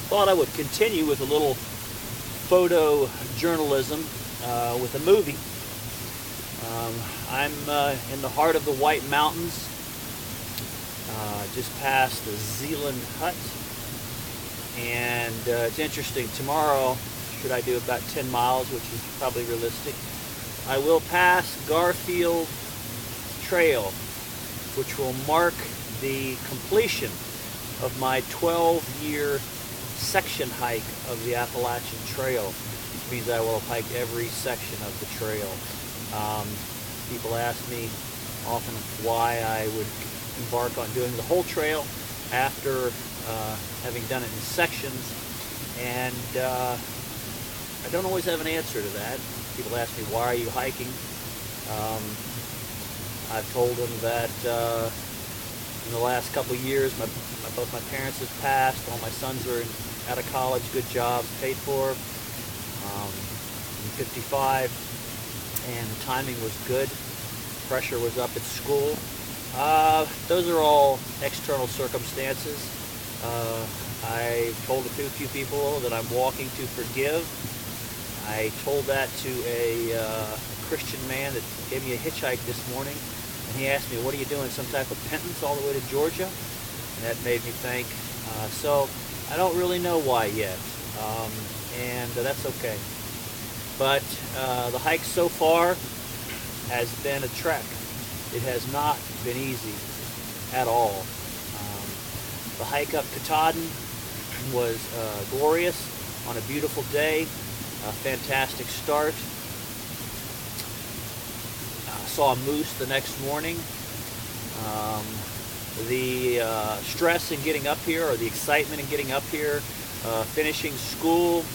Thought I would continue with a little photojournalism with a movie. I'm in the heart of the White Mountains, just past the Zealand Hut, and it's interesting. Tomorrow, should I do about 10 miles, which is probably realistic, I will pass Garfield Trail, which will mark the completion of my 12-year section hike of the Appalachian Trail, which means I will have hiked every section of the trail. People ask me often why I would embark on doing the whole trail after having done it in sections, and I don't always have an answer to that. People ask me, why are you hiking? I've told them that in the last couple of years, both my parents have passed, all my sons are out of college, good jobs, paid for. I'm 55, and the timing was good. Pressure was up at school. Those are all external circumstances. I told a few people that I'm walking to forgive. I told that to a Christian man that gave me a hitchhike this morning, and he asked me, what are you doing, some type of penance all the way to Georgia? And that made me think. So I don't really know why yet, and that's okay. But the hike so far has been a trek. It has not been easy at all. The hike up Katahdin was glorious on a beautiful day, a fantastic start. Saw a moose the next morning. The stress in getting up here, or the excitement in getting up here, finishing school,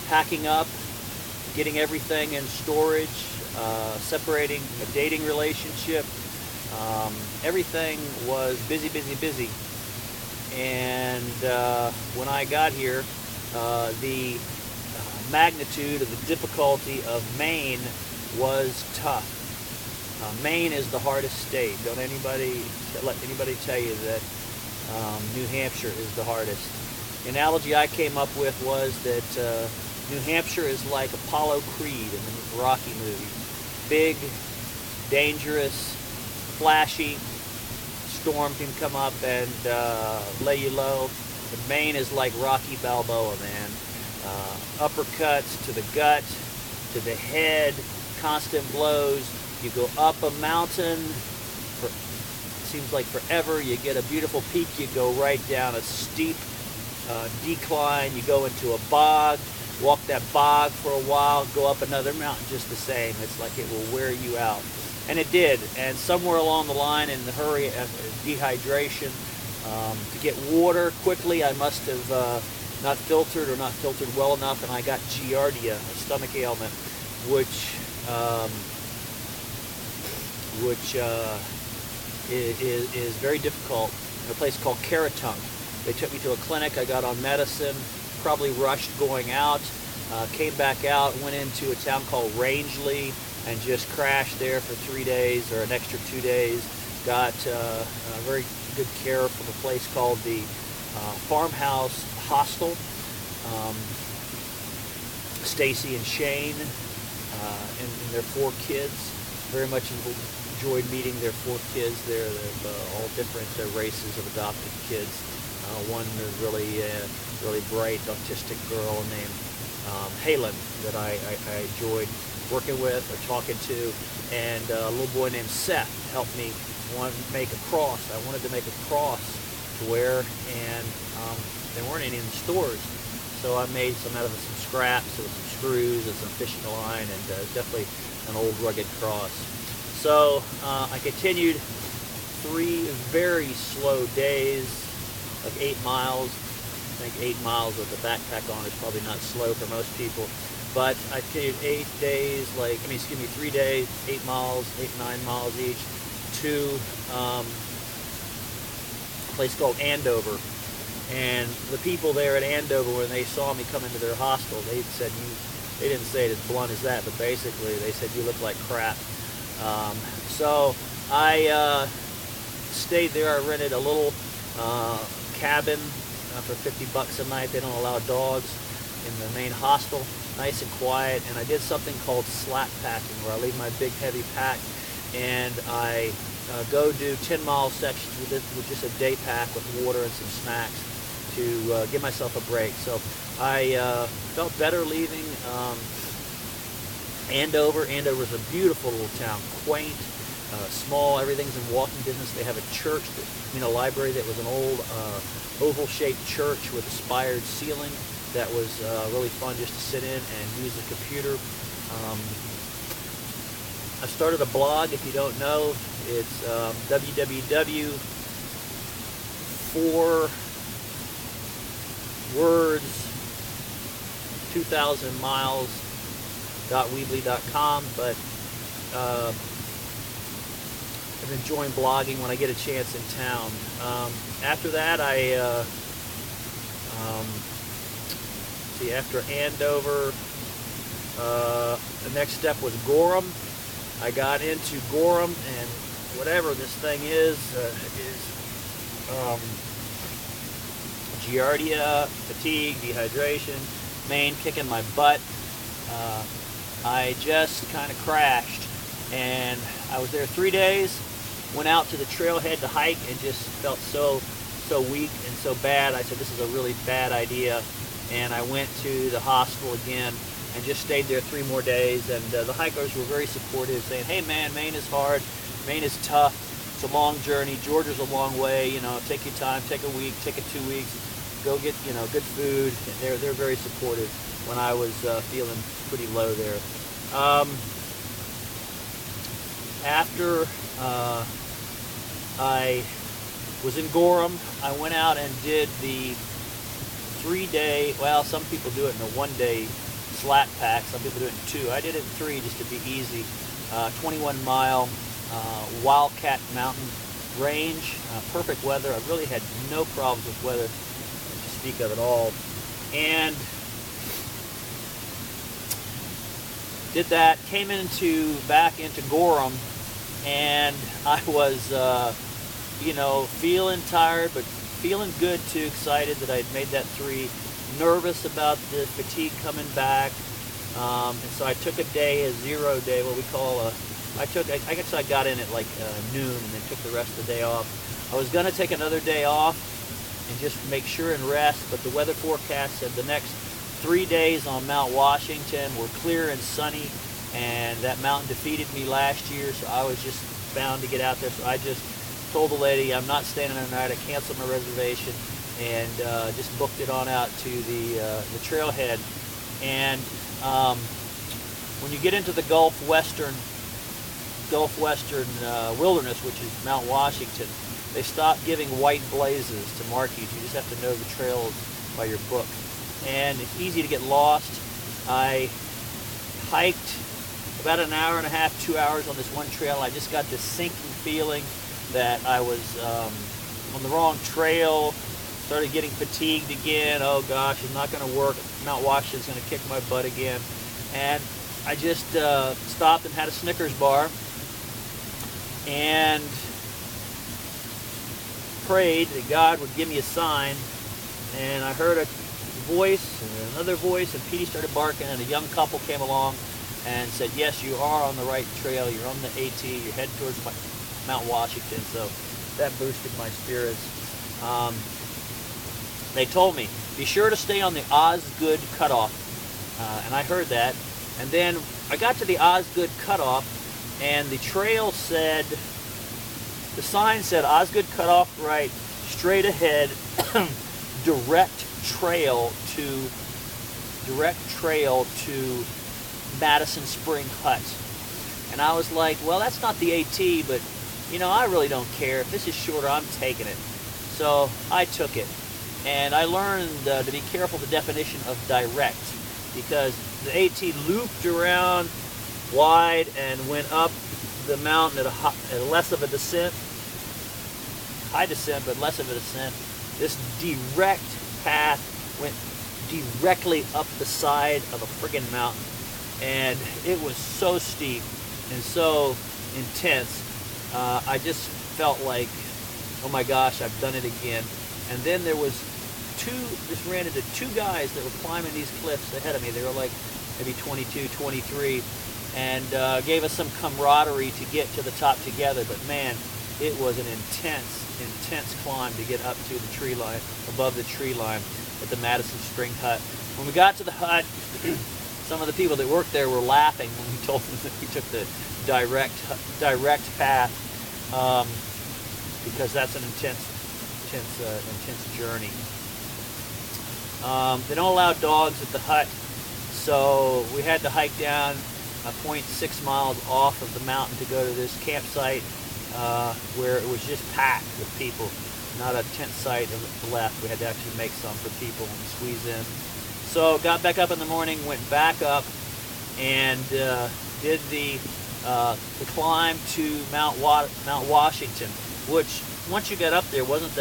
packing up, getting everything in storage, separating a dating relationship, everything was busy, busy, busy. And when I got here, the magnitude of the difficulty of Maine was tough. Maine is the hardest state. Don't let anybody tell you that New Hampshire is the hardest. The analogy I came up with was that New Hampshire is like Apollo Creed in the Rocky movie. Big, dangerous, flashy. Storm can come up and lay you low. But Maine is like Rocky Balboa, man. Uppercuts to the gut, to the head, constant blows. You go up a mountain, it seems like forever. You get a beautiful peak, you go right down a steep decline. You go into a bog, walk that bog for a while, go up another mountain just the same. It's like it will wear you out. And it did. And somewhere along the line, in the hurry of dehydration, to get water quickly, I must have not filtered well enough, and I got Giardia, a stomach ailment, which is very difficult, in a place called Caratunk. They took me to a clinic. I got on medicine, probably rushed going out, came back out, went into a town called Rangeley, and just crashed there for 3 days, or an extra 2 days. Got very good care from a place called the Farmhouse Hostel. Stacy and Shane and their 4 kids. Very much enjoyed meeting their 4 kids there. They're all different races of adopted kids. One really bright autistic girl named Halen that I enjoyed working with or talking to, and a little boy named Seth helped me. Wanted to make a cross. I wanted to make a cross to wear, and there weren't any in the stores, so I made some out of some scraps, so some screws and some fishing line, and definitely an old rugged cross. So I continued 3 very slow days, like 8 miles. I think 8 miles with the backpack on is probably not slow for most people. But I did 3 days, 8 miles, 9 miles each, to a place called Andover. And the people there at Andover, when they saw me come into their hostel, they said, they didn't say it as blunt as that, but basically they said, you look like crap. So I stayed there. I rented a little cabin for $50 a night. They don't allow dogs in the main hostel. Nice and quiet. And I did something called slack packing, where I leave my big heavy pack and I go do 10-mile sections with just a day pack with water and some snacks to give myself a break. So I felt better leaving Andover. Andover is a beautiful little town, quaint, small. Everything's in walking distance. They have a church, a library that was an old oval-shaped church with a spired ceiling that was really fun just to sit in and use the computer. I started a blog, if you don't know. It's www.4words2000miles.weebly.com, but I've been enjoying blogging when I get a chance in town. After that, after Andover, the next step was Gorham. I got into Gorham, and whatever this thing is giardia, fatigue, dehydration, Maine kicking my butt. I just kind of crashed, and I was there 3 days. Went out to the trailhead to hike and just felt so weak and so bad. I said, this is a really bad idea, and I went to the hospital again and just stayed there 3 more days. And the hikers were very supportive, saying, hey man, Maine is hard, Maine is tough, it's a long journey, Georgia's a long way, take your time, take a week, take it 2 weeks, go get good food. And they're very supportive when I was feeling pretty low there. After I was in Gorham, I went out and did the 3-day, well, some people do it in a 1-day slack pack, some people do it in 2. I did it in 3 just to be easy. 21-mile Wildcat Mountain range, perfect weather. I really had no problems with weather to speak of at all. And did that, came back into Gorham, and I was, feeling tired, but feeling good too, excited that I'd made that 3, nervous about the fatigue coming back, and so I took a day, a 0 day, what we call I guess I got in at like noon and then took the rest of the day off. I was going to take another day off and just make sure and rest, but the weather forecast said the next 3 days on Mount Washington were clear and sunny, and that mountain defeated me last year, so I was just bound to get out there. So I just told the lady I'm not staying another night. I canceled my reservation and just booked it on out to the trailhead. And when you get into the Gulf Western wilderness, which is Mount Washington, they stopped giving white blazes to marquees. You just have to know the trails by your book. And it's easy to get lost. I hiked about an hour and a half, 2 hours on this one trail. I just got this sinking feeling that I was on the wrong trail. Started getting fatigued again. Oh gosh, it's not going to work. Mount Washington's going to kick my butt again. And I just stopped and had a Snickers bar and prayed that God would give me a sign. And I heard a voice and another voice, and Petey started barking, and a young couple came along and said, yes, you are on the right trail, you're on the AT, you're heading towards Mount Washington. So that boosted my spirits. They told me, be sure to stay on the Osgood cutoff, and I heard that. And then I got to the Osgood cutoff, and the trail said, the sign said Osgood cutoff right, straight ahead, direct trail to Madison Spring Hut. And I was like, well, that's not the AT, but I really don't care. If this is shorter, I'm taking it. So I took it. And I learned to be careful the definition of direct, because the AT looped around wide and went up the mountain at a less of a descent, high descent, but less of a descent. This direct path went directly up the side of a friggin' mountain, and it was so steep and so intense. I just felt like oh my gosh, I've done it again. And then there was just ran into two guys that were climbing these cliffs ahead of me. They were like maybe 22, 23, and gave us some camaraderie to get to the top together. But man, it was an intense climb to get up to the tree line, above the tree line at the Madison Spring Hut. When we got to the hut, some of the people that worked there were laughing when we told them that we took the direct path, because that's an intense journey. They don't allow dogs at the hut, so we had to hike down a 0.6 miles off of the mountain to go to this campsite where it was just packed with people. Not a tent site left. We had to actually make some for people and squeeze in. So got back up in the morning, went back up, and did the climb to Mount Washington, which once you got up there wasn't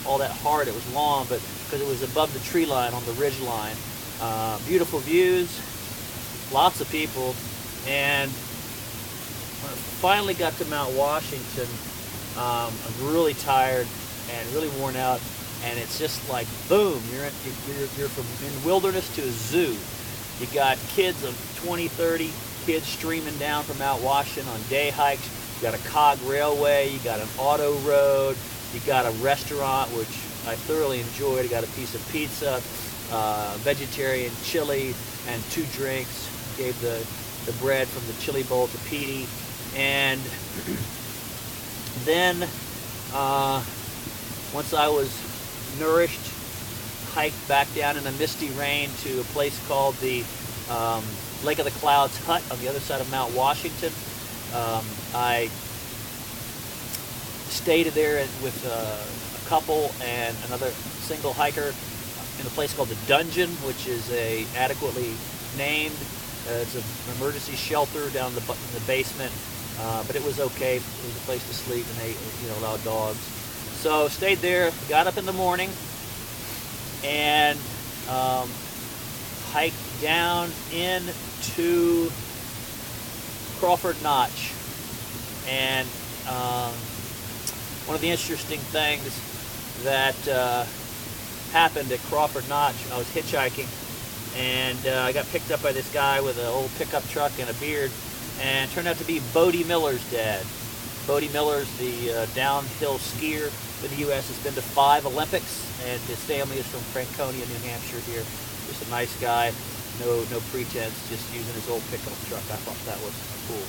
all that hard. It was long, but because it was above the tree line on the ridge line. Beautiful views, lots of people, and when I finally got to Mount Washington, I'm really tired and really worn out, and it's just like boom, you're from in wilderness to a zoo. You got kids of 20, 30 kids streaming down from Mount Washington on day hikes. You got a cog railway, you got an auto road, you got a restaurant, which I thoroughly enjoyed. I got a piece of pizza, vegetarian chili, and 2 drinks. Gave the bread from the chili bowl to Petey. And then once I was nourished, hiked back down in a misty rain to a place called the Lake of the Clouds Hut on the other side of Mount Washington. I stayed there with a couple and another single hiker in a place called the Dungeon, which is adequately named. It's an emergency shelter down in the basement, but it was okay. It was a place to sleep, and they allowed dogs. So stayed there, got up in the morning, and hiked down into Crawford Notch. And one of the interesting things that happened at Crawford Notch, I was hitchhiking, and I got picked up by this guy with an old pickup truck and a beard, and it turned out to be Bodie Miller's dad. Bodie Miller's the downhill skier in the U.S. has been to 5 Olympics, and his family is from Franconia, New Hampshire here. Just a nice guy, no pretense, just using his old pickup truck. I thought that was cool.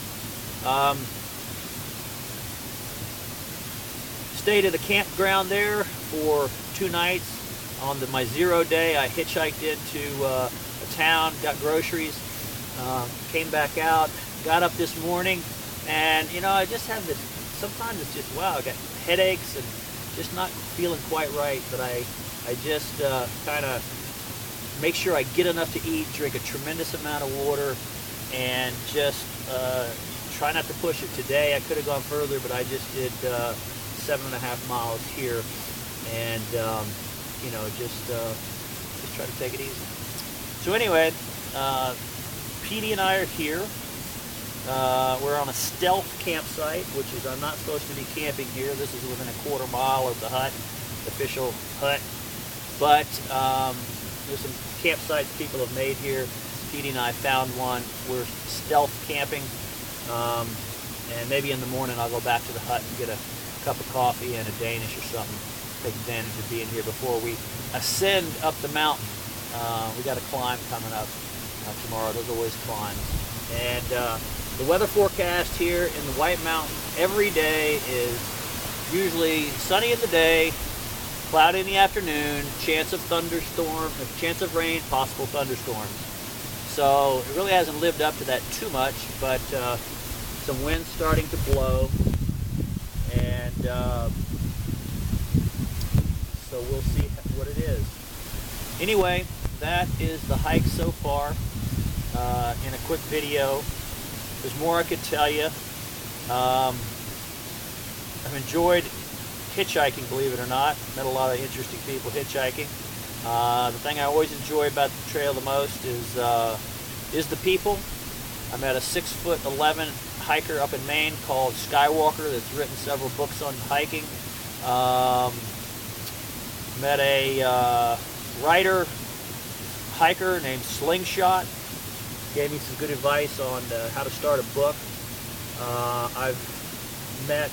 Stayed at a campground there for 2 nights. On my 0 day, I hitchhiked into a town, got groceries, came back out, got up this morning, and I just have this, sometimes it's just, wow, I got headaches and just not feeling quite right, but I just kind of make sure I get enough to eat, drink a tremendous amount of water, and just try not to push it. Today I could have gone further, but I just did 7.5 miles here, and just try to take it easy. So anyway, Petey and I are here. We're on a stealth campsite, which is, I'm not supposed to be camping here. This is within a 1/4 mile of the hut, the official hut. But there's some campsites people have made here. Petey and I found one. We're stealth camping. And maybe in the morning I'll go back to the hut and get a cup of coffee and a Danish or something. Take advantage of being here before we ascend up the mountain. We got a climb coming up tomorrow. There's always climbs. And the weather forecast here in the White Mountains every day is usually sunny in the day, cloudy in the afternoon, chance of thunderstorm, chance of rain, possible thunderstorms. So it really hasn't lived up to that too much, but some wind starting to blow, and so we'll see what it is. Anyway, that is the hike so far in a quick video. There's more I could tell you. I've enjoyed hitchhiking, believe it or not. Met a lot of interesting people hitchhiking. The thing I always enjoy about the trail the most is the people. I met a 6'11" hiker up in Maine called Skywalker that's written several books on hiking. Um, Met a writer, hiker named Slingshot. Gave me some good advice on how to start a book. I've met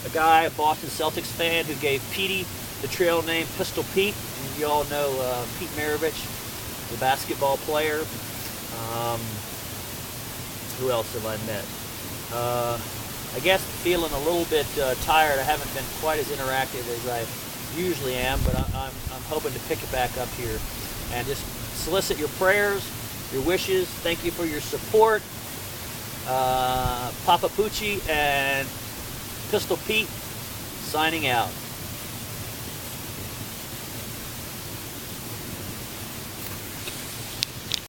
a guy, a Boston Celtics fan, who gave Petey the trail name Pistol Pete. And you all know Pete Maravich, the basketball player. Who else have I met? I guess feeling a little bit tired. I haven't been quite as interactive as I usually am, but I'm hoping to pick it back up here and just solicit your prayers, your wishes. Thank you for your support. Papa Poochie and Pistol Pete signing out.